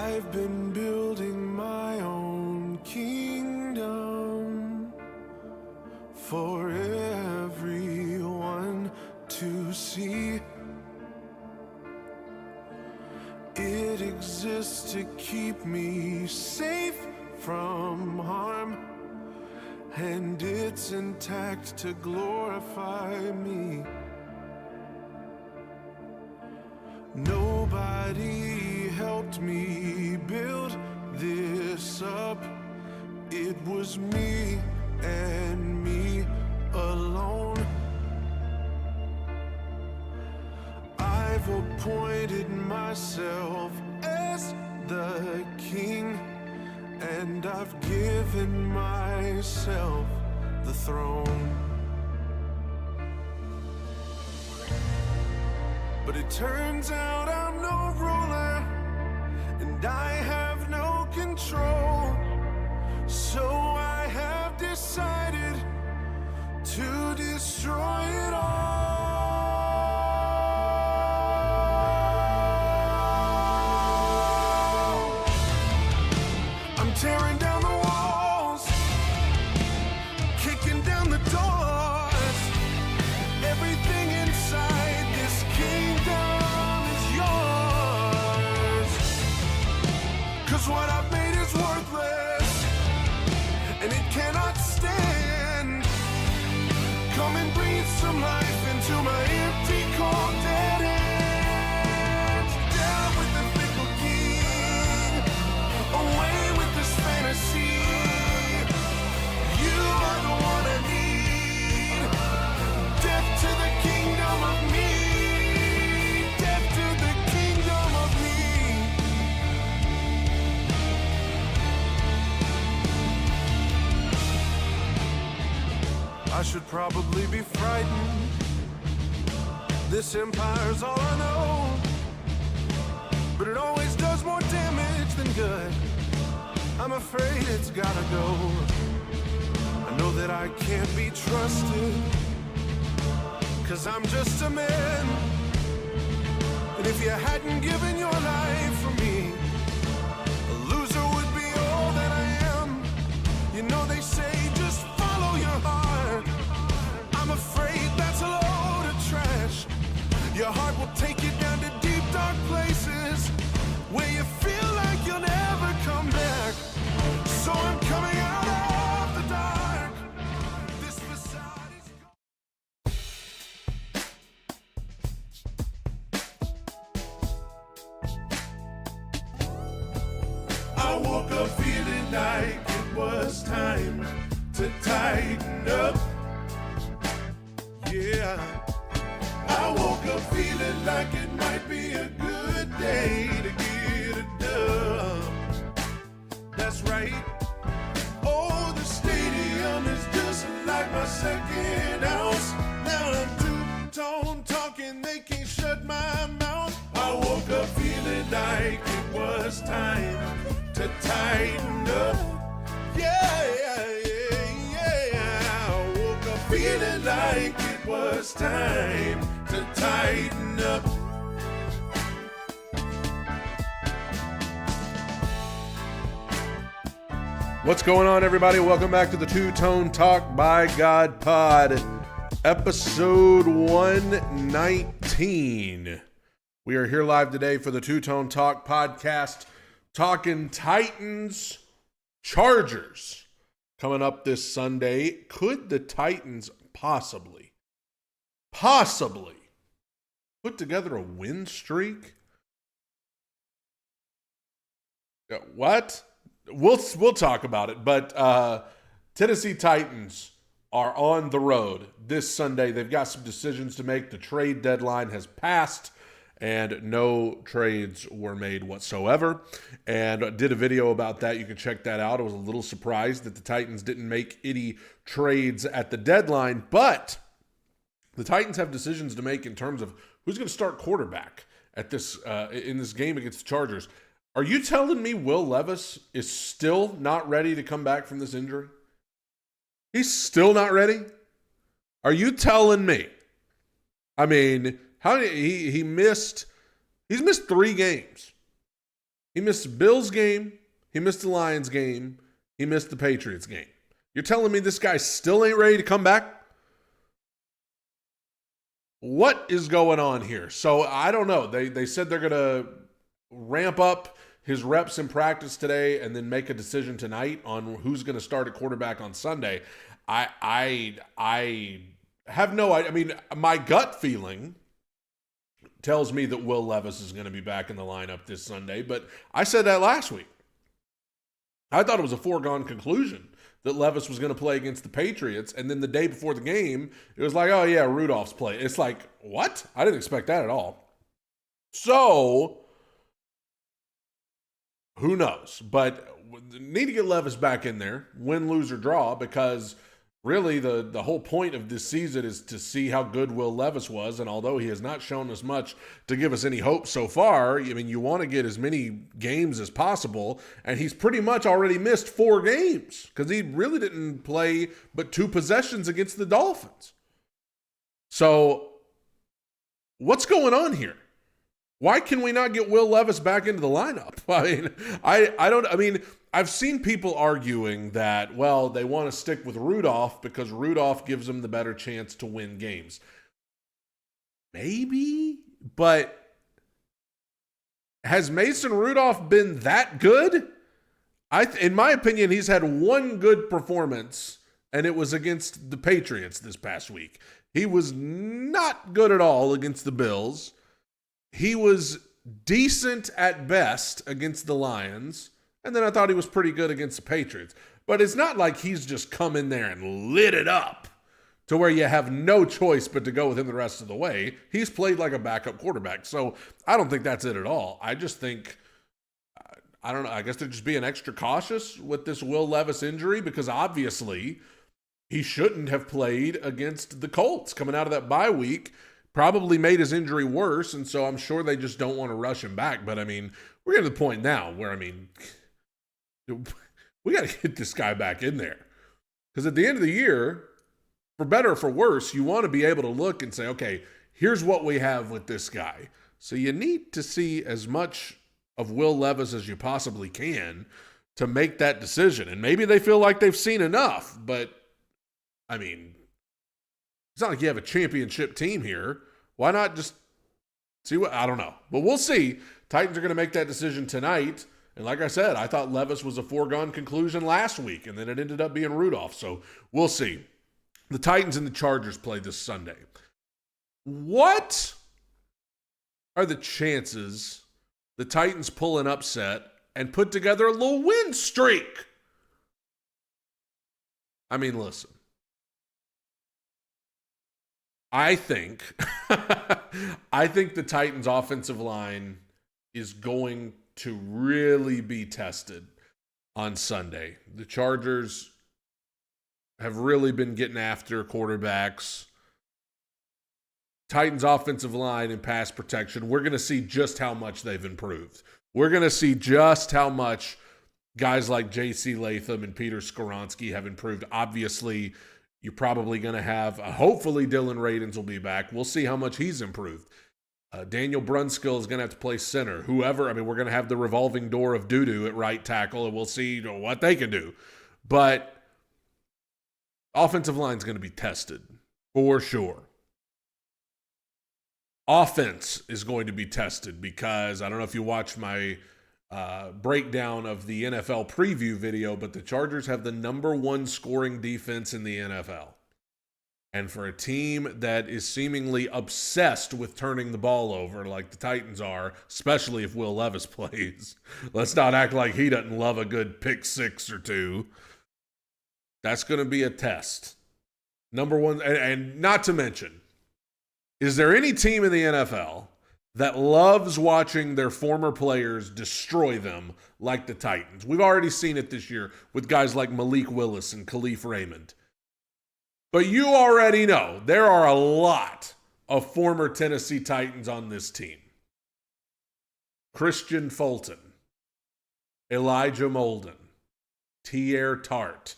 I've been building my own kingdom for everyone to see. It exists to keep me safe from harm, and it's intact to glorify me. Nobody helped me build this up. It was me and me alone. I've appointed myself as the king, and I've given myself the throne. But it turns out I'm no ruler, and I have no control. So I have decided to destroy it all. I'm tearing down the walls, kicking down the doors. Everything inside this kingdom is yours. 'Cause what I've made is worthless, and it cannot stand. Come and breathe some life into my empty, cold, dead ends. Down with the fickle king, away with this fantasy. You are the one I need. Death to the kingdom of me. Death to the kingdom of me. I should probably be frightened. This empire's all I know, but it always does more damage than good. I'm afraid it's gotta go. I know that I can't be trusted, 'cause I'm just a man. And if you hadn't given your life for me, a loser would be all that I am. You know they say just follow your heart. I'm afraid that's a load of trash. Your heart will take you down to deep, dark places where you feel like you'll never come back. So I'm coming out of the dark. This facade is... I woke up feeling like it was time to tighten up. Yeah, I woke up feeling like it might be a good day to get it done. That's right. Oh, the stadium is just like my second house. Now I'm two-tone talking, they can't shut my mouth. I woke up feeling like it was time to tighten up. Yeah, yeah, yeah, yeah. I woke up feeling like it was time to tighten up. What's going on, everybody? Welcome back to the Two-Tone Talk by God Pod, episode 119. We are here live today for the Two-Tone Talk podcast, talking Titans Chargers coming up this Sunday. Could the Titans possibly put together a win streak? What? We'll talk about it, but Tennessee Titans are on the road this Sunday. They've got some decisions to make. The trade deadline has passed, and no trades were made whatsoever. And I did a video about that. You can check that out. I was a little surprised that the Titans didn't make any trades at the deadline, but the Titans have decisions to make in terms of who's going to start quarterback at this in this game against the Chargers. Are you telling me Will Levis is still not ready to come back from this injury? He's still not ready? Are you telling me? I mean, he's missed 3 games. He missed the Bills game. He missed the Lions game. He missed the Patriots game. You're telling me this guy still ain't ready to come back? What is going on here? So I don't know. They said they're going to ramp up his reps in practice today and then make a decision tonight on who's going to start at quarterback on Sunday. I have no idea. I mean, my gut feeling tells me that Will Levis is going to be back in the lineup this Sunday, but I said that last week. I thought it was a foregone conclusion that Levis was going to play against the Patriots, and then the day before the game, it was like, oh yeah, Rudolph's playing. It's like, what? I didn't expect that at all. So, who knows? But need to get Levis back in there, win, lose, or draw, because really the whole point of this season is to see how good Will Levis was, and although he has not shown us much to give us any hope so far, I mean, you want to get as many games as possible, and he's pretty much already missed 4 games because he really didn't play but 2 possessions against the Dolphins. So, what's going on here? Why can we not get Will Levis back into the lineup? I mean, I've seen people arguing that, well, they want to stick with Rudolph because Rudolph gives them the better chance to win games. Maybe, but has Mason Rudolph been that good? In my opinion, he's had one good performance, and it was against the Patriots this past week. He was not good at all against the Bills. He was decent at best against the Lions. And then I thought he was pretty good against the Patriots. But it's not like he's just come in there and lit it up to where you have no choice but to go with him the rest of the way. He's played like a backup quarterback. So I don't think that's it at all. I just think, I don't know, I guess they're just being extra cautious with this Will Levis injury because obviously he shouldn't have played against the Colts coming out of that bye week. Probably made his injury worse, and so I'm sure they just don't want to rush him back. But, I mean, we're getting to the point now where, I mean, we got to get this guy back in there. Because at the end of the year, for better or for worse, you want to be able to look and say, okay, here's what we have with this guy. So you need to see as much of Will Levis as you possibly can to make that decision. And maybe they feel like they've seen enough, but, I mean, it's not like you have a championship team here. Why not just see what? I don't know. But we'll see. Titans are going to make that decision tonight. And like I said, I thought Levis was a foregone conclusion last week, and then it ended up being Rudolph. So we'll see. The Titans and the Chargers play this Sunday. What are the chances the Titans pull an upset and put together a little win streak? I mean, listen. I think the Titans' offensive line is going to really be tested on Sunday. The Chargers have really been getting after quarterbacks. Titans' offensive line and pass protection, we're going to see just how much they've improved. We're going to see just how much guys like J.C. Latham and Peter Skoronski have improved. Obviously, you're probably going to have, hopefully Dylan Radins will be back. We'll see how much he's improved. Daniel Brunskill is going to have to play center. Whoever, I mean, we're going to have the revolving door of doo-doo at right tackle, and we'll see what they can do. But offensive line is going to be tested for sure. Offense is going to be tested because I don't know if you watched my breakdown of the NFL preview video, but the Chargers have the number 1 scoring defense in the NFL. And for a team that is seemingly obsessed with turning the ball over like the Titans are, especially if Will Levis plays, let's not act like he doesn't love a good pick 6 or 2. That's going to be a test. Number 1, and not to mention, is there any team in the NFL that loves watching their former players destroy them like the Titans? We've already seen it this year with guys like Malik Willis and Khalif Raymond. But you already know there are a lot of former Tennessee Titans on this team. Christian Fulton, Elijah Molden, Tierre Tart,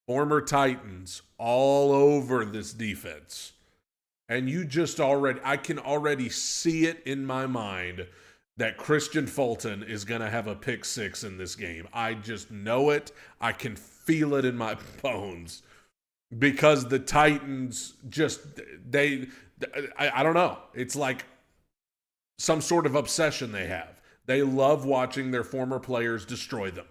former Titans all over this defense. And you just already, I can already see it in my mind that Christian Fulton is going to have a pick six in this game. I just know it. I can feel it in my bones because the Titans just, I don't know. It's like some sort of obsession they have. They love watching their former players destroy them.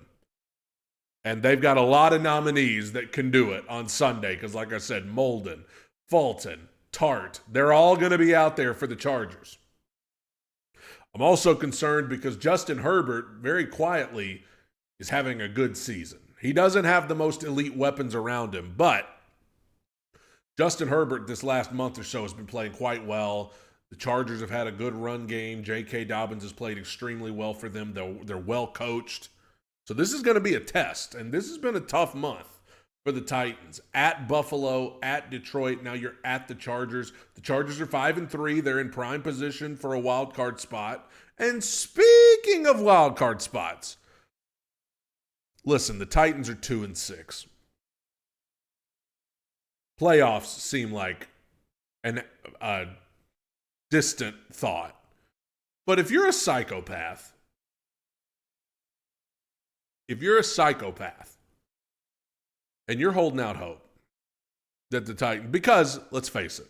And they've got a lot of nominees that can do it on Sunday because, like I said, Molden, Fulton, Tart, they're all going to be out there for the Chargers. I'm also concerned because Justin Herbert, very quietly, is having a good season. He doesn't have the most elite weapons around him, but Justin Herbert this last month or so has been playing quite well. The Chargers have had a good run game. J.K. Dobbins has played extremely well for them. They're well coached. So this is going to be a test, and this has been a tough month for the Titans. At Buffalo, at Detroit, now you're at the Chargers. The Chargers are 5-3. They're in prime position for a wild card spot. And speaking of wild card spots, listen, the Titans are 2-6. Playoffs seem like a distant thought. But if you're a psychopath, and you're holding out hope that the Titans, because let's face it,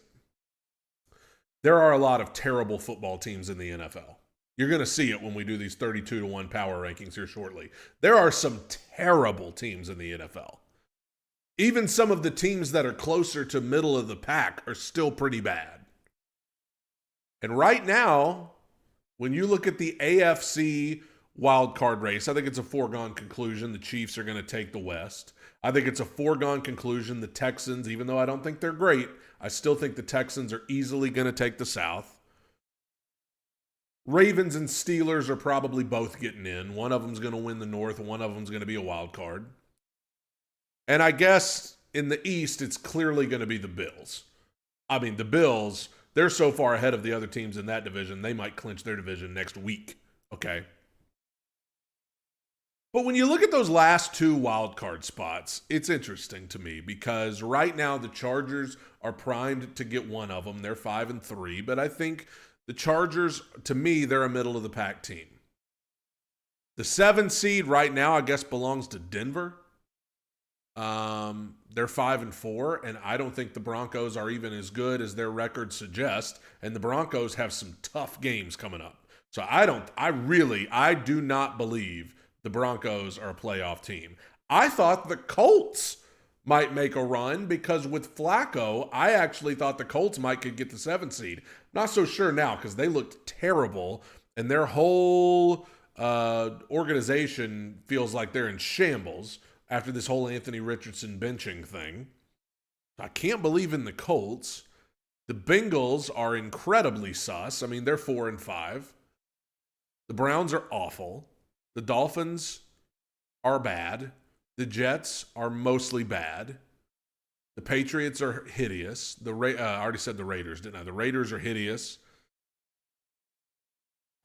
there are a lot of terrible football teams in the NFL. You're going to see it when we do these 32-1 power rankings here shortly. There are some terrible teams in the NFL. Even some of the teams that are closer to middle of the pack are still pretty bad. And right now, when you look at the AFC wild card race, I think it's a foregone conclusion the Chiefs are going to take the West. I think it's a foregone conclusion the Texans, even though I don't think they're great, I still think the Texans are easily going to take the South. Ravens and Steelers are probably both getting in. One of them's going to win the North, and one of them's going to be a wild card. And I guess in the East, it's clearly going to be the Bills. I mean, the Bills, they're so far ahead of the other teams in that division, they might clinch their division next week, okay? But when you look at those last two wild card spots, it's interesting to me because right now the Chargers are primed to get one of them. They're 5-3, but I think the Chargers, to me, they're a middle of the pack team. The 7 seed right now, I guess, belongs to Denver. They're 5-4, and I don't think the Broncos are even as good as their record suggests. And the Broncos have some tough games coming up. So I do not believe the Broncos are a playoff team. I thought the Colts might make a run because with Flacco, I actually thought the Colts could get the 7 seed. Not so sure now because they looked terrible and their whole organization feels like they're in shambles after this whole Anthony Richardson benching thing. I can't believe in the Colts. The Bengals are incredibly sus. I mean, they're 4-5. The Browns are awful. The Dolphins are bad. The Jets are mostly bad. The Patriots are hideous. I already said the Raiders, didn't I? The Raiders are hideous.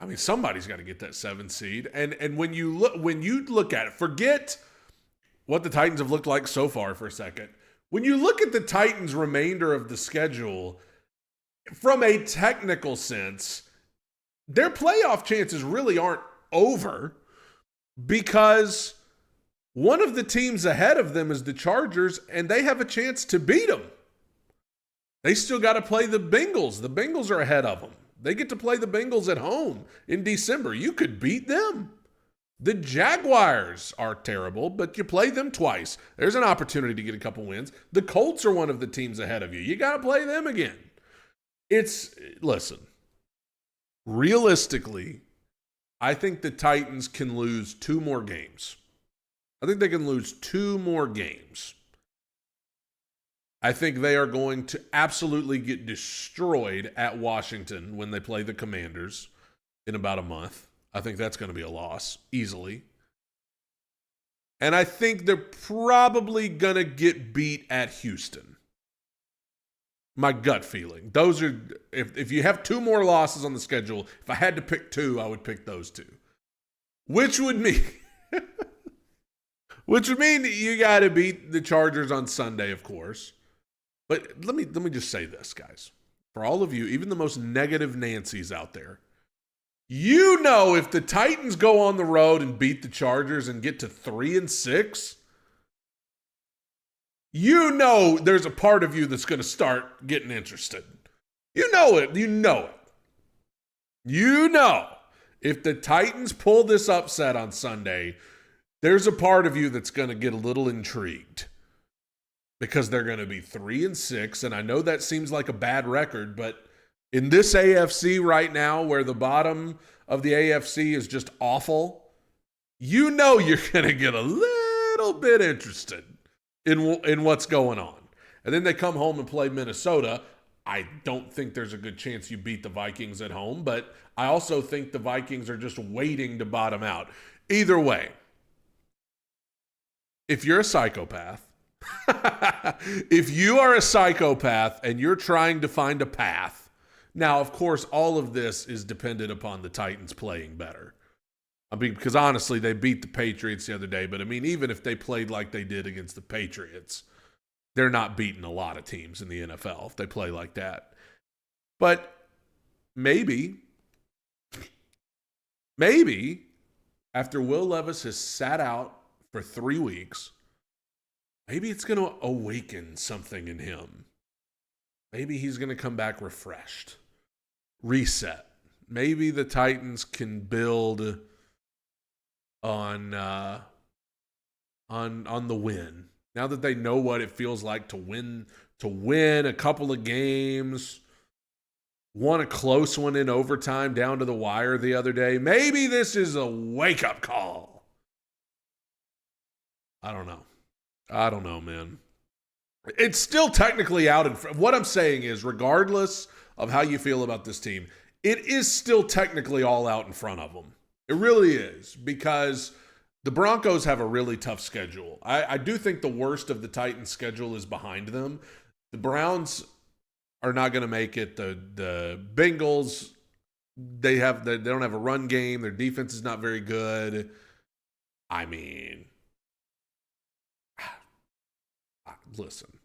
I mean, somebody's got to get that 7 seed. And when you look at it, forget what the Titans have looked like so far for a second. When you look at the Titans' remainder of the schedule, from a technical sense, their playoff chances really aren't over because one of the teams ahead of them is the Chargers, and they have a chance to beat them. They still got to play the Bengals. The Bengals are ahead of them. They get to play the Bengals at home in December. You could beat them. The Jaguars are terrible, but you play them twice. There's an opportunity to get a couple wins. The Colts are one of the teams ahead of you. You got to play them again. Listen, realistically, I think the Titans can lose 2 more games. I think they can lose 2 more games. I think they are going to absolutely get destroyed at Washington when they play the Commanders in about a month. I think that's going to be a loss, easily. And I think they're probably going to get beat at Houston. My gut feeling. Those are, if you have 2 more losses on the schedule, if I had to pick 2, I would pick those 2. Which would mean that you got to beat the Chargers on Sunday, of course. But let me just say this, guys. For all of you, even the most negative Nancys out there, You know, if the Titans go on the road and beat the Chargers and get to 3-6, you know there's a part of you that's going to start getting interested. You know it. You know it. You know, if the Titans pull this upset on Sunday, there's a part of you that's going to get a little intrigued because they're going to be 3-6. And I know that seems like a bad record, but in this AFC right now, where the bottom of the AFC is just awful, you know you're going to get a little bit interested in what's going on. And then they come home and play Minnesota. I don't think there's a good chance you beat the Vikings at home, but I also think the Vikings are just waiting to bottom out. Either way, if you're a psychopath, if you are a psychopath and you're trying to find a path, now, of course, all of this is dependent upon the Titans playing better. I mean, because honestly, they beat the Patriots the other day, but I mean, even if they played like they did against the Patriots, they're not beating a lot of teams in the NFL if they play like that. But maybe after Will Levis has sat out for 3 weeks, maybe it's going to awaken something in him. Maybe he's going to come back refreshed, reset. Maybe the Titans can build on the win. Now that they know what it feels like to win a couple of games, won a close one in overtime down to the wire the other day, maybe this is a wake-up call. I don't know, man. It's still technically out in front. What I'm saying is, regardless of how you feel about this team, it is still technically all out in front of them. It really is, because the Broncos have a really tough schedule. I do think the worst of the Titans' schedule is behind them. The Browns are not going to make it. The Bengals, they don't have a run game. Their defense is not very good. I mean, listen,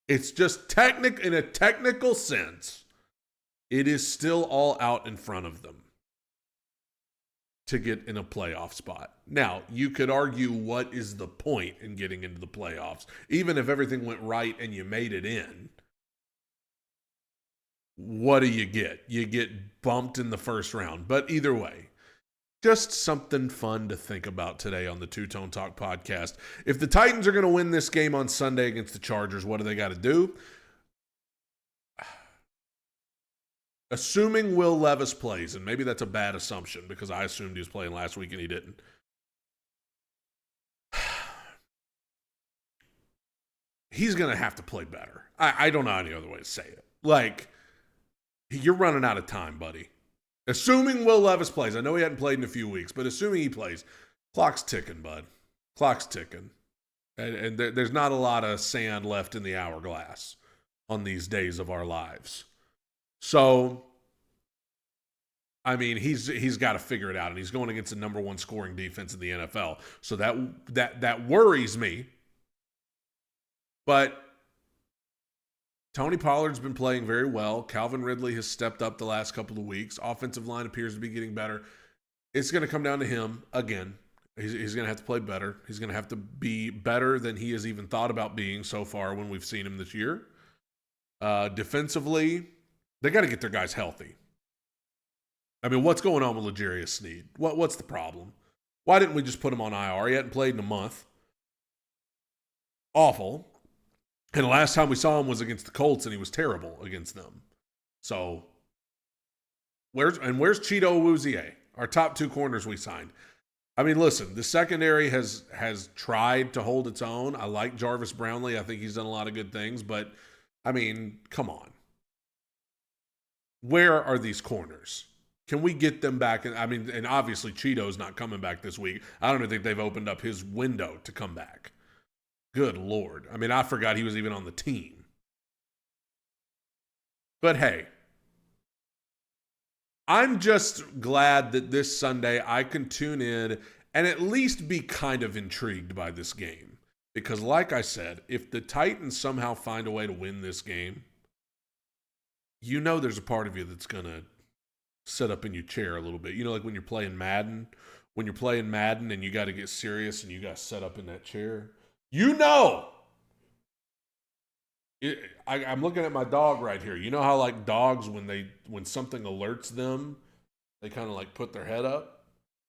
it's just in a technical sense, it is still all out in front of them to get in a playoff spot. Now, you could argue, what is the point in getting into the playoffs? Even if everything went right and you made it in, what do you get? You get bumped in the first round. But either way, just something fun to think about today on the Two Tone Talk podcast. If the Titans are going to win this game on Sunday against the Chargers, what do they got to do? Assuming Will Levis plays, and maybe that's a bad assumption because I assumed he was playing last week and he didn't. He's going to have to play better. I don't know any other way to say it. Like, you're running out of time, buddy. Assuming Will Levis plays. I know he hadn't played in a few weeks, but assuming he plays, clock's ticking, bud. Clock's ticking. And there's not a lot of sand left in the hourglass on these days of our lives. So, I mean, he's got to figure it out, and he's going against the number one scoring defense in the NFL. So that worries me. But Tony Pollard's been playing very well. Calvin Ridley has stepped up the last couple of weeks. Offensive line appears to be getting better. It's going to come down to him again. He's going to have to play better. He's going to have to be better than he has even thought about being so far when we've seen him this year. Defensively, they got to get their guys healthy. I mean, what's going on with L'Jarius Sneed? What's the problem? Why didn't we just put him on IR? He hadn't played in a month. Awful. And the last time we saw him was against the Colts, and he was terrible against them. So, where's Cheeto Awuzie, our top two corners we signed? I mean, listen, the secondary has tried to hold its own. I like Jarvis Brownlee. I think he's done a lot of good things. But, I mean, come on. Where are these corners? Can we get them back? I mean, and obviously Cheeto's not coming back this week. I don't even think they've opened up his window to come back. Good Lord. I mean, I forgot he was even on the team. But hey, I'm just glad that this Sunday I can tune in and at least be kind of intrigued by this game. Because like I said, if the Titans somehow find a way to win this game, you know there's a part of you that's going to sit up in your chair a little bit. You know, like when you're playing Madden. When you're playing Madden and you got to get serious and you got to sit up in that chair. You know. I'm looking at my dog right here. You know how like dogs, when something alerts them, they kind of like put their head up?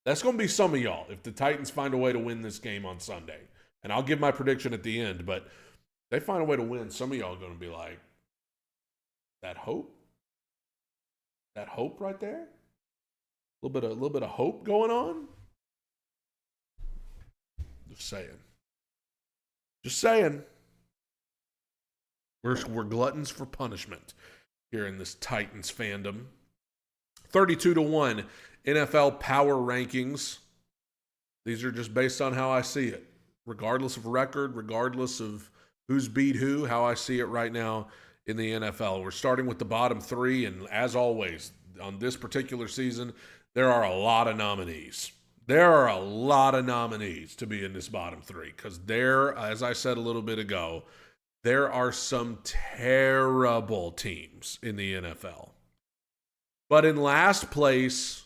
That's going to be some of y'all if the Titans find a way to win this game on Sunday. And I'll give my prediction at the end, but they find a way to win. Some of y'all are going to be like, that hope? That hope right there? A little bit of hope going on? Just saying. Just saying. We're gluttons for punishment here in this Titans fandom. 32-1 NFL power rankings. These are just based on how I see it. Regardless of record, regardless of who's beat who, how I see it right now in the NFL. We're starting with the bottom three, and as always, on this particular season, there are a lot of nominees. There are a lot of nominees to be in this bottom three because there, as I said a little bit ago, there are some terrible teams in the NFL. But in last place,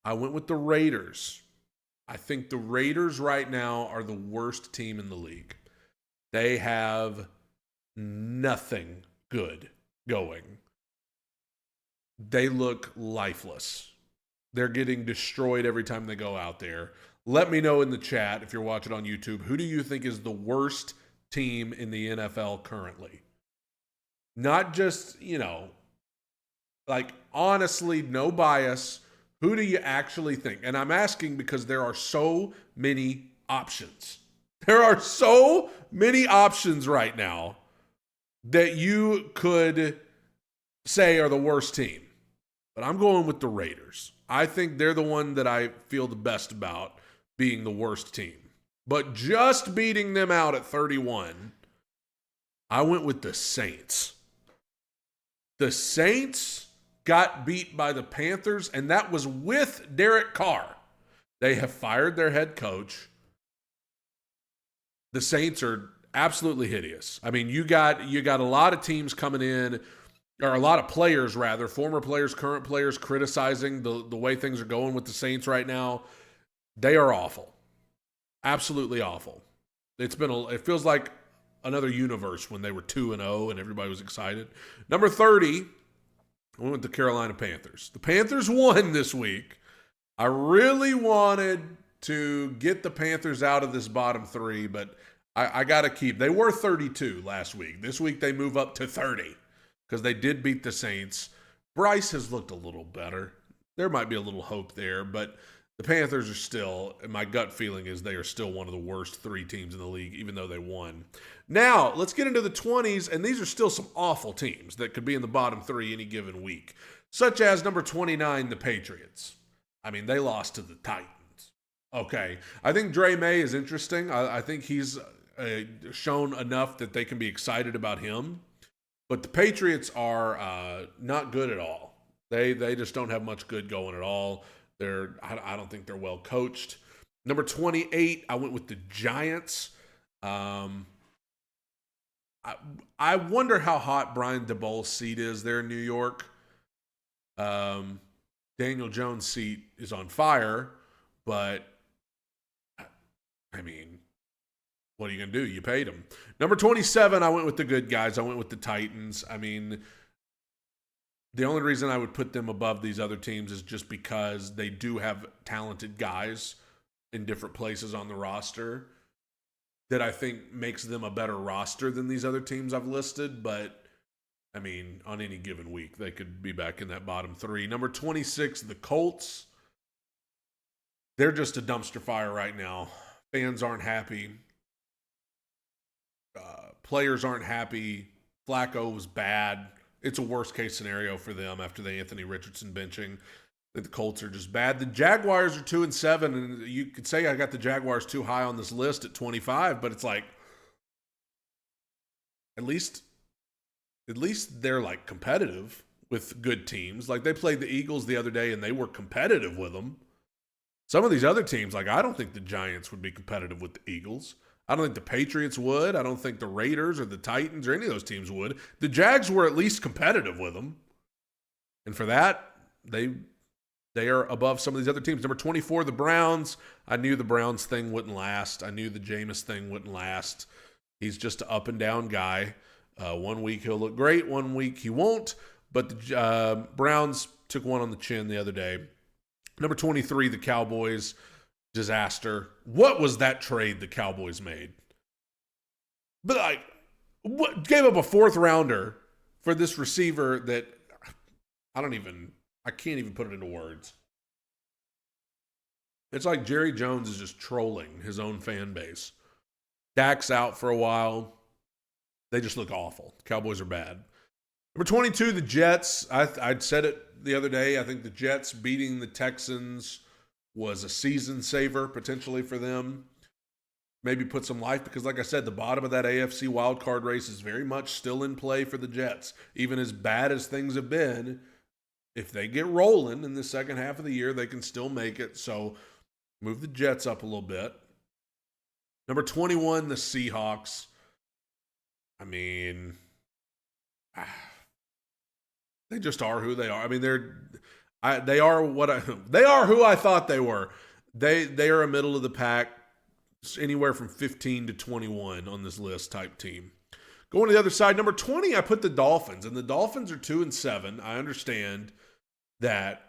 I went with the Raiders. I think the Raiders right now are the worst team in the league. They have nothing good going. They look lifeless. They're getting destroyed every time they go out there. Let me know in the chat, if you're watching on YouTube, who do you think is the worst team in the NFL currently? Not just, like honestly, no bias. Who do you actually think? And I'm asking because there are so many options. There are so many options right now that you could say are the worst team. But I'm going with the Raiders. I think they're the one that I feel the best about being the worst team. But just beating them out at 31, I went with the Saints. The Saints got beat by the Panthers, and that was with Derek Carr. They have fired their head coach. The Saints are absolutely hideous. I mean, you got a lot of teams coming in, or a lot of players rather, former players, current players, criticizing the way things are going with the Saints right now. They are awful. Absolutely awful. It feels like another universe when they were 2-0 and everybody was excited. Number 30, I went with the Carolina Panthers. The Panthers won this week. I really wanted to get the Panthers out of this bottom three, but I got to keep. They were 32 last week. This week they move up to 30 because they did beat the Saints. Bryce has looked a little better. There might be a little hope there, but the Panthers are still, and my gut feeling is they are still one of the worst three teams in the league, even though they won. Now, let's get into the 20s, and these are still some awful teams that could be in the bottom three any given week, such as number 29, the Patriots. I mean, they lost to the Titans. Okay, I think Dre May is interesting. I think he's shown enough that they can be excited about him. But the Patriots are not good at all. They just don't have much good going at all. I don't think they're well coached. Number 28, I went with the Giants. I wonder how hot Brian Daboll's seat is there in New York. Daniel Jones' seat is on fire, but I mean, what are you going to do? You paid him. Number 27, I went with the good guys. I went with the Titans. I mean, the only reason I would put them above these other teams is just because they do have talented guys in different places on the roster that I think makes them a better roster than these other teams I've listed. But, I mean, on any given week, they could be back in that bottom three. Number 26, the Colts. They're just a dumpster fire right now. Fans aren't happy. Players aren't happy. Flacco was bad. It's a worst-case scenario for them after the Anthony Richardson benching. The Colts are just bad. The Jaguars are 2-7, and you could say I got the Jaguars too high on this list at 25, but it's like at least they're like competitive with good teams. Like they played the Eagles the other day, and they were competitive with them. Some of these other teams, like I don't think the Giants would be competitive with the Eagles. I don't think the Patriots would. I don't think the Raiders or the Titans or any of those teams would. The Jags were at least competitive with them. And for that, they are above some of these other teams. Number 24, the Browns. I knew the Browns thing wouldn't last. I knew the Jameis thing wouldn't last. He's just an up and down guy. 1 week he'll look great, 1 week he won't. But the Browns took one on the chin the other day. Number 23, the Cowboys. Disaster. What was that trade the Cowboys made? But what gave up a 4th rounder for this receiver that I can't even put it into words. It's like Jerry Jones is just trolling his own fan base. Dak's out for a while. They just look awful. Cowboys are bad. Number 22, the Jets. I'd said it the other day. I think the Jets beating the Texans was a season saver potentially for them. Maybe put some life because, like I said, the bottom of that AFC wildcard race is very much still in play for the Jets. Even as bad as things have been, if they get rolling in the second half of the year, they can still make it. So move the Jets up a little bit. Number 21, the Seahawks. I mean, they just are who they are. I mean, they are who I thought they were. They are a middle of the pack, anywhere from 15 to 21 on this list type team. Going to the other side, number 20, I put the Dolphins, and the Dolphins are 2-7. I understand that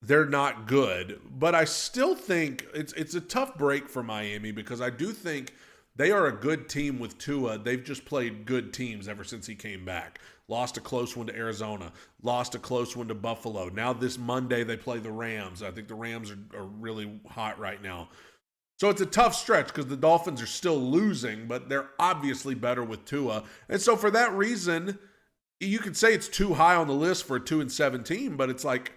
they're not good, but I still think it's a tough break for Miami because I do think they are a good team with Tua. They've just played good teams ever since he came back. Lost a close one to Arizona. Lost a close one to Buffalo. Now this Monday they play the Rams. I think the Rams are really hot right now. So it's a tough stretch because the Dolphins are still losing, but they're obviously better with Tua. And so for that reason, you could say it's too high on the list for a 2-7 team, but it's like,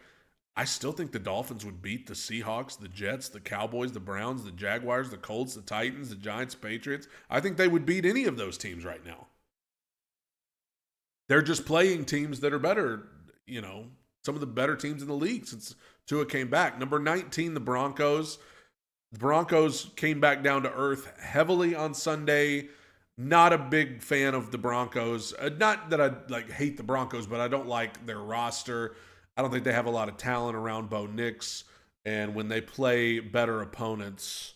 I still think the Dolphins would beat the Seahawks, the Jets, the Cowboys, the Browns, the Jaguars, the Colts, the Titans, the Giants, Patriots. I think they would beat any of those teams right now. They're just playing teams that are better, some of the better teams in the league since Tua came back. Number 19, the Broncos. The Broncos came back down to earth heavily on Sunday. Not a big fan of the Broncos. Not that I hate the Broncos, but I don't like their roster. I don't think they have a lot of talent around Bo Nix. And when they play better opponents,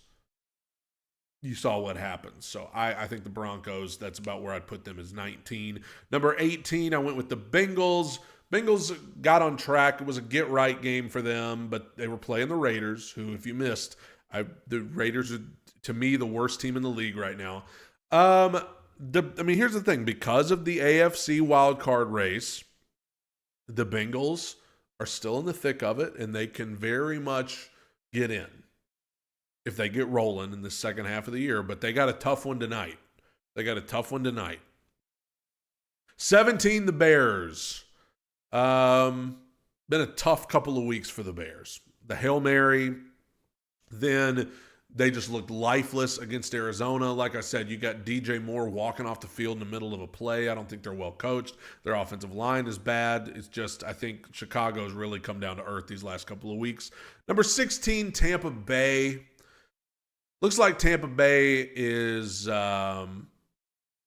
you saw what happens. So I think the Broncos, that's about where I'd put them as 19. Number 18, I went with the Bengals. Bengals got on track. It was a get-right game for them, but they were playing the Raiders, who, if you missed, the Raiders are, to me, the worst team in the league right now. Here's the thing. Because of the AFC wildcard race, the Bengals are still in the thick of it, and they can very much get in if they get rolling in the second half of the year. But they got a tough one tonight. 17, the Bears. Been a tough couple of weeks for the Bears. The Hail Mary, then they just looked lifeless against Arizona. Like I said, you got DJ Moore walking off the field in the middle of a play. I don't think they're well coached. Their offensive line is bad. It's just, I think Chicago's really come down to earth these last couple of weeks. Number 16, Tampa Bay. Looks like Tampa Bay is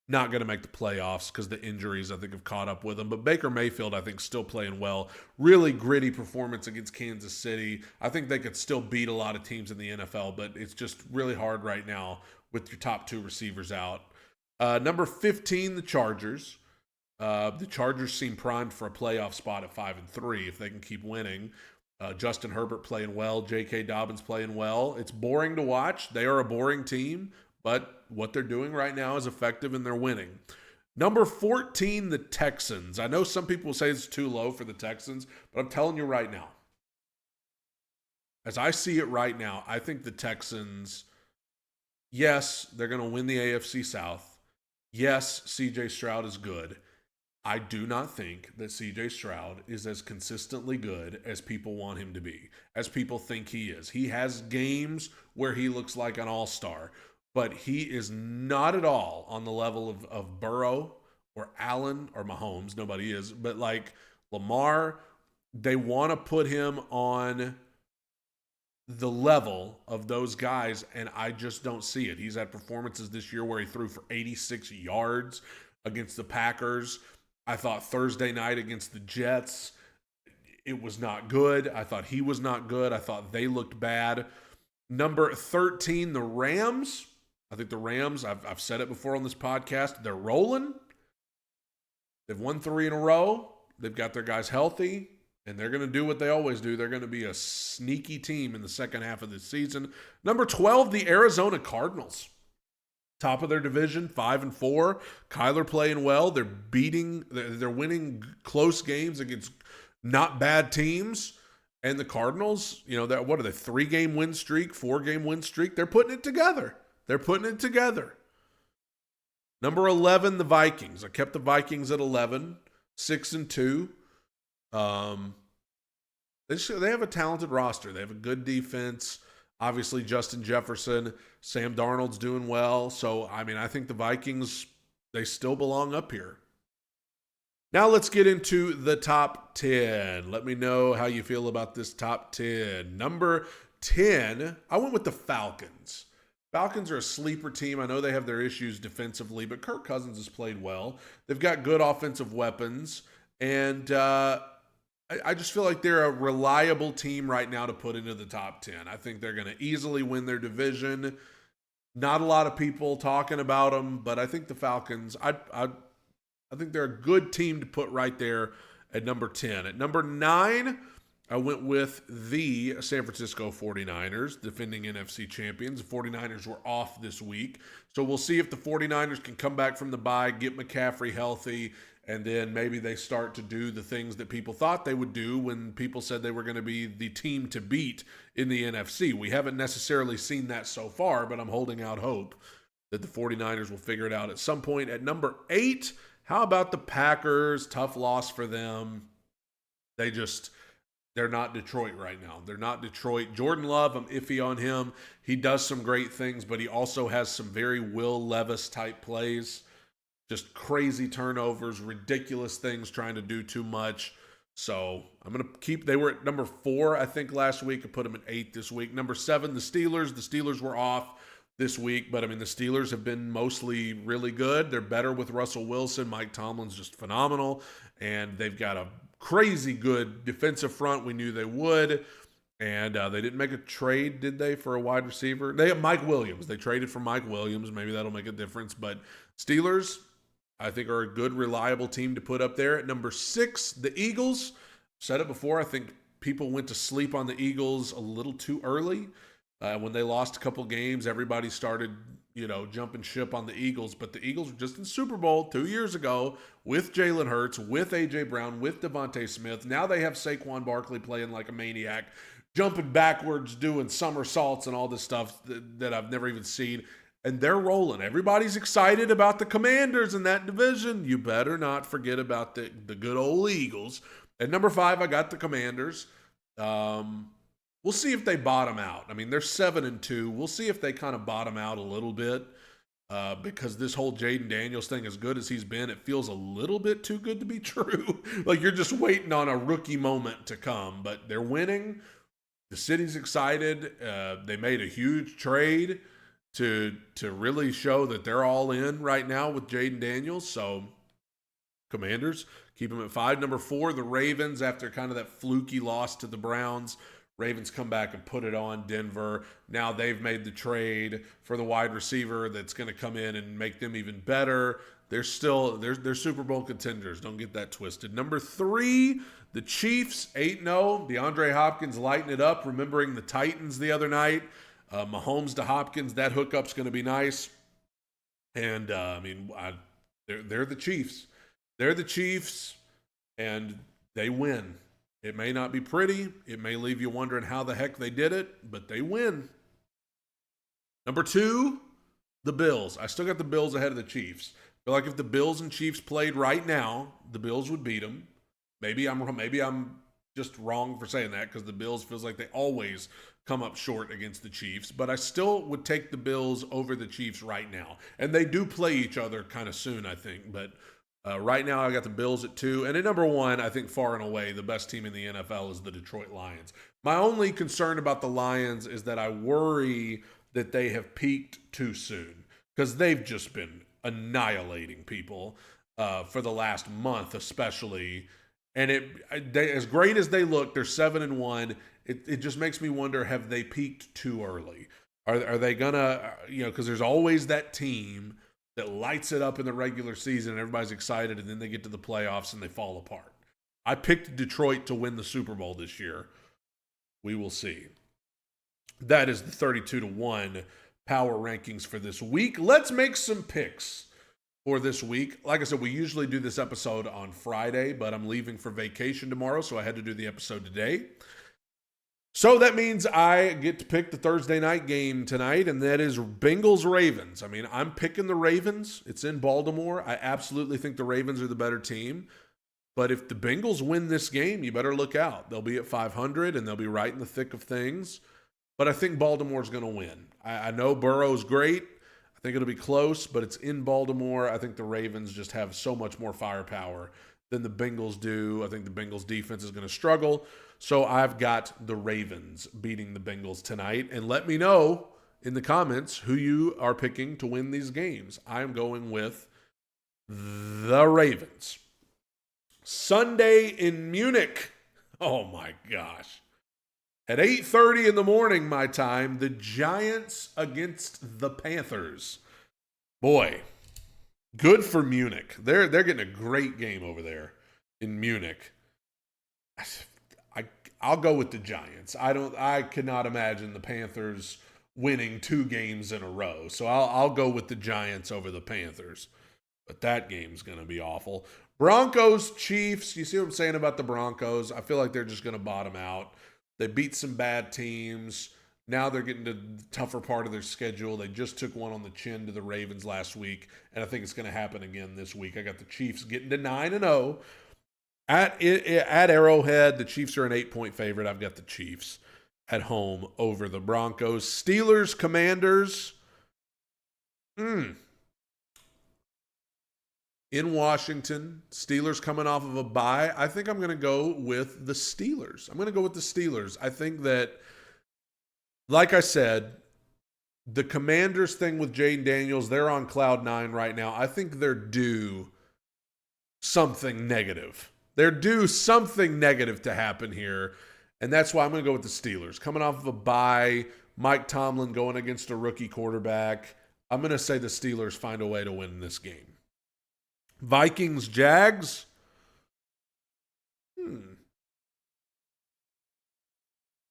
not going to make the playoffs because the injuries, I think, have caught up with them. But Baker Mayfield, I think, still playing well. Really gritty performance against Kansas City. I think they could still beat a lot of teams in the NFL, but it's just really hard right now with your top two receivers out. Number 15, the Chargers. The Chargers seem primed for a playoff spot at 5-3 if they can keep winning. Justin Herbert playing well. J.K. Dobbins playing well. It's boring to watch. They are a boring team, but what they're doing right now is effective and they're winning. Number 14, the Texans. I know some people say it's too low for the Texans, but I'm telling you right now, as I see it right now, I think the Texans, yes, they're going to win the AFC South. Yes, C.J. Stroud is good. I do not think that C.J. Stroud is as consistently good as people want him to be, as people think he is. He has games where he looks like an all-star, but he is not at all on the level of Burrow or Allen or Mahomes. Nobody is. But like Lamar, they want to put him on the level of those guys, and I just don't see it. He's had performances this year where he threw for 86 yards against the Packers. I thought Thursday night against the Jets, it was not good. I thought he was not good. I thought they looked bad. Number 13, the Rams. I think the Rams, I've said it before on this podcast, they're rolling. They've won 3 in a row. They've got their guys healthy, and they're going to do what they always do. They're going to be a sneaky team in the second half of this season. Number 12, the Arizona Cardinals. Top of their division, 5-4. Kyler playing well. They're winning close games against not bad teams. And the Cardinals, what are they? 3-game win streak, 4-game win streak. They're putting it together. Number 11, the Vikings. I kept the Vikings at 11, 6-2. They have a talented roster. They have a good defense. Obviously, Justin Jefferson, Sam Darnold's doing well. So, I think the Vikings, they still belong up here. Now let's get into the top 10. Let me know how you feel about this top 10. Number 10, I went with the Falcons. Falcons are a sleeper team. I know they have their issues defensively, but Kirk Cousins has played well. They've got good offensive weapons, and I just feel like they're a reliable team right now to put into the top 10. I think they're going to easily win their division. Not a lot of people talking about them, but I think the Falcons, I think they're a good team to put right there at number 10. At number 9, I went with the San Francisco 49ers, defending NFC champions. The 49ers were off this week. So we'll see if the 49ers can come back from the bye, get McCaffrey healthy, and then maybe they start to do the things that people thought they would do when people said they were going to be the team to beat in the NFC. We haven't necessarily seen that so far, but I'm holding out hope that the 49ers will figure it out at some point. At number 8, how about the Packers? Tough loss for them. They're not Detroit right now. They're not Detroit. Jordan Love, I'm iffy on him. He does some great things, but he also has some very Will Levis type plays. Just crazy turnovers, ridiculous things, trying to do too much. So I'm going to keep, they were at number 4, I think, last week. I put them at 8 this week. Number 7, the Steelers. The Steelers were off this week, but the Steelers have been mostly really good. They're better with Russell Wilson. Mike Tomlin's just phenomenal, and they've got a crazy good defensive front. We knew they would, and they didn't make a trade, did they, for a wide receiver? They have Mike Williams. They traded for Mike Williams. Maybe that'll make a difference, but Steelers, I think, are a good, reliable team to put up there. At number 6, the Eagles. Said it before, I think people went to sleep on the Eagles a little too early. When they lost a couple games, everybody started, jumping ship on the Eagles. But the Eagles were just in Super Bowl 2 years ago with Jalen Hurts, with A.J. Brown, with Devontae Smith. Now they have Saquon Barkley playing like a maniac, jumping backwards, doing somersaults and all this stuff that I've never even seen. And they're rolling. Everybody's excited about the Commanders in that division. You better not forget about the good old Eagles. At number 5, I got the Commanders. We'll see if they bottom out. They're 7-2. We'll see if they kind of bottom out a little bit because this whole Jaden Daniels thing, as good as he's been, it feels a little bit too good to be true. Like you're just waiting on a rookie moment to come. But they're winning. The city's excited. They made a huge trade to really show that they're all in right now with Jaden Daniels. So Commanders, keep them at 5. Number 4, the Ravens, after kind of that fluky loss to the Browns. Ravens come back and put it on Denver. Now they've made the trade for the wide receiver that's going to come in and make them even better. They're Super Bowl contenders. Don't get that twisted. Number 3, the Chiefs, 8-0. DeAndre Hopkins lighting it up, remembering the Titans the other night. Mahomes to Hopkins, that hookup's going to be nice. And, they're the Chiefs. They're the Chiefs, and they win. It may not be pretty. It may leave you wondering how the heck they did it, but they win. Number 2, the Bills. I still got the Bills ahead of the Chiefs. I feel like if the Bills and Chiefs played right now, the Bills would beat them. Maybe I'm just wrong for saying that because the Bills feels like they always come up short against the Chiefs, but I still would take the Bills over the Chiefs right now. And they do play each other kind of soon, I think, but right now, I got the Bills at 2. And at number 1, I think far and away, the best team in the NFL is the Detroit Lions. My only concern about the Lions is that I worry that they have peaked too soon because they've just been annihilating people for the last month especially. And as great as they look, they're 7-1. It just makes me wonder: have they peaked too early? Are they gonna because there's always that team that lights it up in the regular season and everybody's excited, and then they get to the playoffs and they fall apart. I picked Detroit to win the Super Bowl this year. We will see. That is the 32-1 power rankings for this week. Let's make some picks for this week. Like I said, we usually do this episode on Friday, but I'm leaving for vacation tomorrow, so I had to do the episode today. So that means I get to pick the Thursday night game tonight, and that is Bengals-Ravens. I mean, I'm picking the Ravens. It's in Baltimore. I absolutely think the Ravens are the better team. But if the Bengals win this game, you better look out. They'll be at 500, and they'll be right in the thick of things. But I think Baltimore's going to win. I know Burrow's great. I think it'll be close, but it's in Baltimore. I think the Ravens just have so much more firepower than the Bengals do. I think the Bengals defense is going to struggle. So I've got the Ravens beating the Bengals tonight. And let me know in the comments who you are picking to win these games. I am going with the Ravens. Sunday in Munich. Oh my gosh. At 8:30 in the morning, my time, the Giants against the Panthers. Boy, good for Munich. They're getting a great game over there in Munich. I'll go with the Giants. I cannot imagine the Panthers winning 2 games in a row. So I'll go with the Giants over the Panthers. But that game's going to be awful. Broncos, Chiefs. You see what I'm saying about the Broncos? I feel like they're just going to bottom out. They beat some bad teams. Now they're getting to the tougher part of their schedule. They just took one on the chin to the Ravens last week, and I think it's going to happen again this week. I got the Chiefs getting to 9-0. At Arrowhead, the Chiefs are an 8-point favorite. I've got the Chiefs at home over the Broncos. Steelers, Commanders. In Washington, Steelers coming off of a bye. I think I'm going to go with the Steelers. I think that, like I said, the Commanders thing with Jaden Daniels, they're on cloud 9 right now. I think they're due something negative. They're due something negative to happen here, and that's why I'm going to go with the Steelers. Coming off of a bye, Mike Tomlin going against a rookie quarterback. I'm going to say the Steelers find a way to win this game. Vikings, Jags.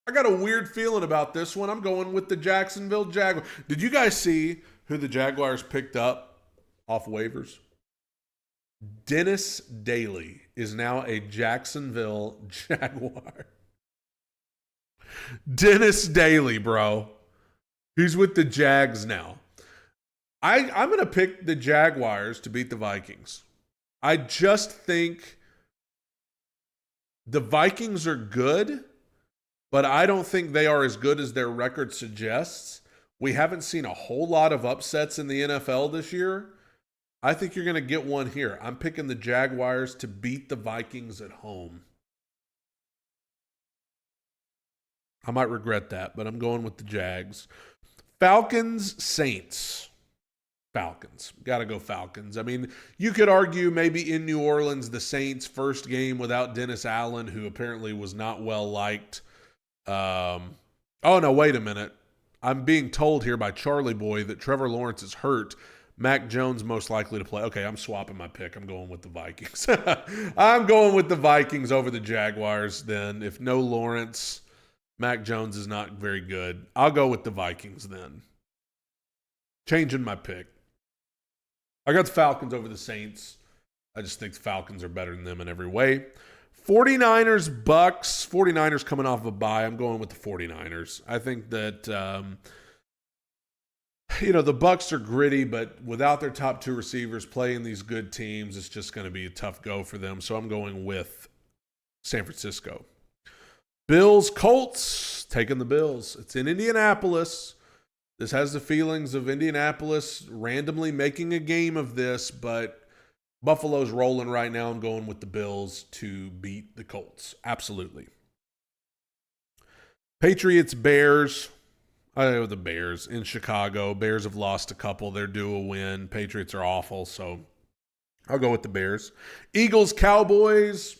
I got a weird feeling about this one. I'm going with the Jacksonville Jaguars. Did you guys see who the Jaguars picked up off waivers? Dennis Daly is now a Jacksonville Jaguar. Dennis Daly, bro. He's with the Jags now. I'm going to pick the Jaguars to beat the Vikings. I just think the Vikings are good, but I don't think they are as good as their record suggests. We haven't seen a whole lot of upsets in the NFL this year. I think you're going to get one here. I'm picking the Jaguars to beat the Vikings at home. I might regret that, but I'm going with the Jags. Falcons, Saints. Falcons. Got to go Falcons. I mean, you could argue maybe in New Orleans, the Saints' first game without Dennis Allen, who apparently was not well liked. Oh, no, wait a minute. I'm being told here by Charlie Boy that Trevor Lawrence is hurt. Mac Jones most likely to play. Okay, I'm swapping my pick. I'm going with the Vikings. I'm going with the Vikings over the Jaguars then. If no Lawrence, Mac Jones is not very good. I'll go with the Vikings then. Changing my pick. I got the Falcons over the Saints. I just think the Falcons are better than them in every way. 49ers, Bucks. 49ers coming off of a bye. I'm going with the 49ers. I think that, the Bucks are gritty, but without their top 2 receivers playing these good teams, it's just going to be a tough go for them. So I'm going with San Francisco. Bills, Colts, taking the Bills. It's in Indianapolis. This has the feelings of Indianapolis randomly making a game of this, but Buffalo's rolling right now. I'm going with the Bills to beat the Colts. Absolutely. Patriots, Bears. I know the Bears in Chicago. Bears have lost a couple. They're due a win. Patriots are awful, so I'll go with the Bears. Eagles, Cowboys.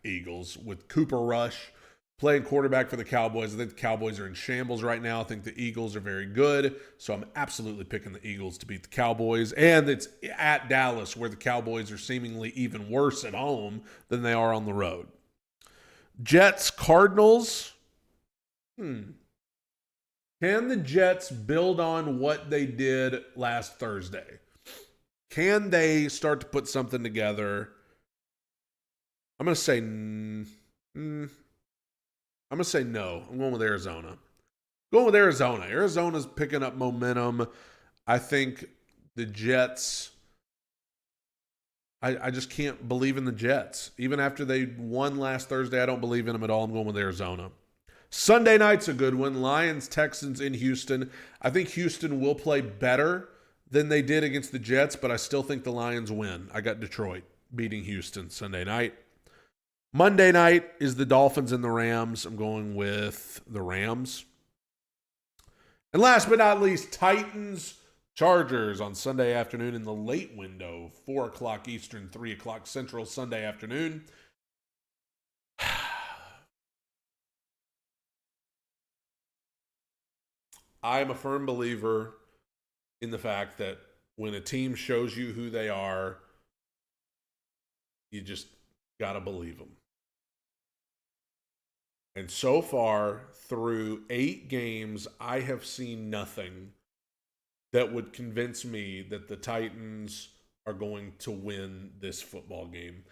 Eagles with Cooper Rush playing quarterback for the Cowboys. I think the Cowboys are in shambles right now. I think the Eagles are very good. So I'm absolutely picking the Eagles to beat the Cowboys. And it's at Dallas, where the Cowboys are seemingly even worse at home than they are on the road. Jets, Cardinals. Can the Jets build on what they did last Thursday? Can they start to put something together? I'm going to say no. I'm going with Arizona. Arizona's picking up momentum. I think the Jets, I just can't believe in the Jets. Even after they won last Thursday, I don't believe in them at all. I'm going with Arizona. Sunday night's a good one. Lions, Texans in Houston. I think Houston will play better than they did against the Jets, but I still think the Lions win. I got Detroit beating Houston Sunday night. Monday night is the Dolphins and the Rams. I'm going with the Rams. And last but not least, Titans, Chargers on Sunday afternoon in the late window, 4 o'clock Eastern, 3 o'clock Central Sunday afternoon. I am a firm believer in the fact that when a team shows you who they are, you just got to believe them. And so far, through 8 games, I have seen nothing that would convince me that the Titans are going to win this football game.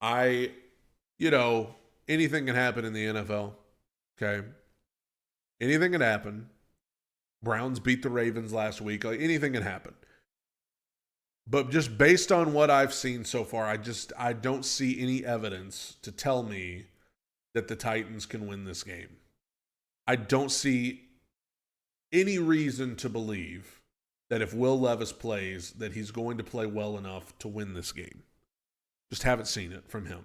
Anything can happen in the NFL, okay? Anything can happen. Browns beat the Ravens last week. Anything can happen. But just based on what I've seen so far, I don't see any evidence to tell me that the Titans can win this game. I don't see any reason to believe that if Will Levis plays, that he's going to play well enough to win this game. Just haven't seen it from him.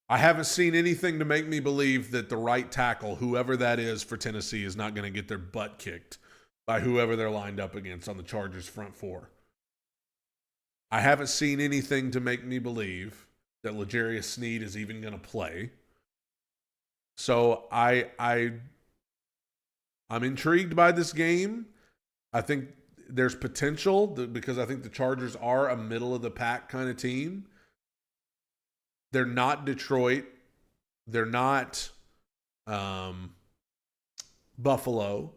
I haven't seen anything to make me believe that the right tackle, whoever that is for Tennessee, is not going to get their butt kicked by whoever they're lined up against on the Chargers' front four. I haven't seen anything to make me believe that L'Jarius Sneed is even going to play. So I'm intrigued by this game. I think there's potential because I think the Chargers are a middle-of-the-pack kind of team. They're not Detroit. They're not Buffalo.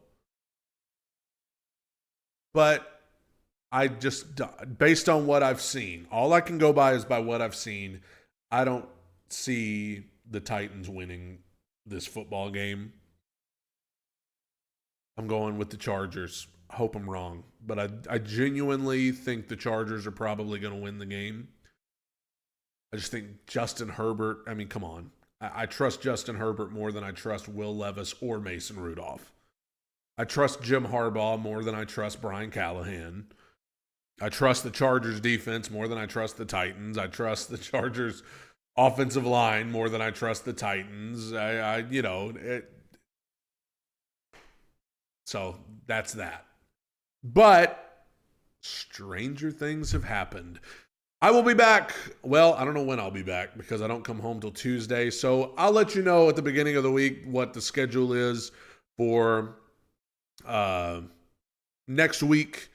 But I just, based on what I've seen, all I can go by is by what I've seen. I don't see the Titans winning this football game. I'm going with the Chargers. I hope I'm wrong. But I genuinely think the Chargers are probably going to win the game. I just think Justin Herbert, come on. I trust Justin Herbert more than I trust Will Levis or Mason Rudolph. I trust Jim Harbaugh more than I trust Brian Callahan. I trust the Chargers defense more than I trust the Titans. I trust the Chargers offensive line more than I trust the Titans. So that's that. But stranger things have happened. I will be back. Well, I don't know when I'll be back because I don't come home till Tuesday. So I'll let you know at the beginning of the week what the schedule is for next week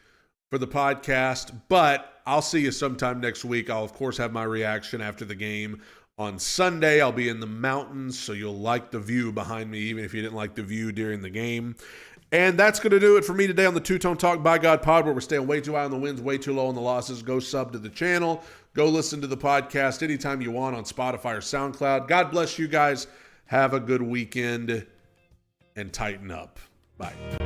for the podcast. But I'll see you sometime next week. I'll, of course, have my reaction after the game on Sunday. I'll be in the mountains, so you'll like the view behind me, even if you didn't like the view during the game. And that's going to do it for me today on the Two Tone Talk by God pod, where we're staying way too high on the wins, way too low on the losses. Go sub to the channel. Go listen to the podcast anytime you want on Spotify or SoundCloud. God bless you guys. Have a good weekend and tighten up. Bye.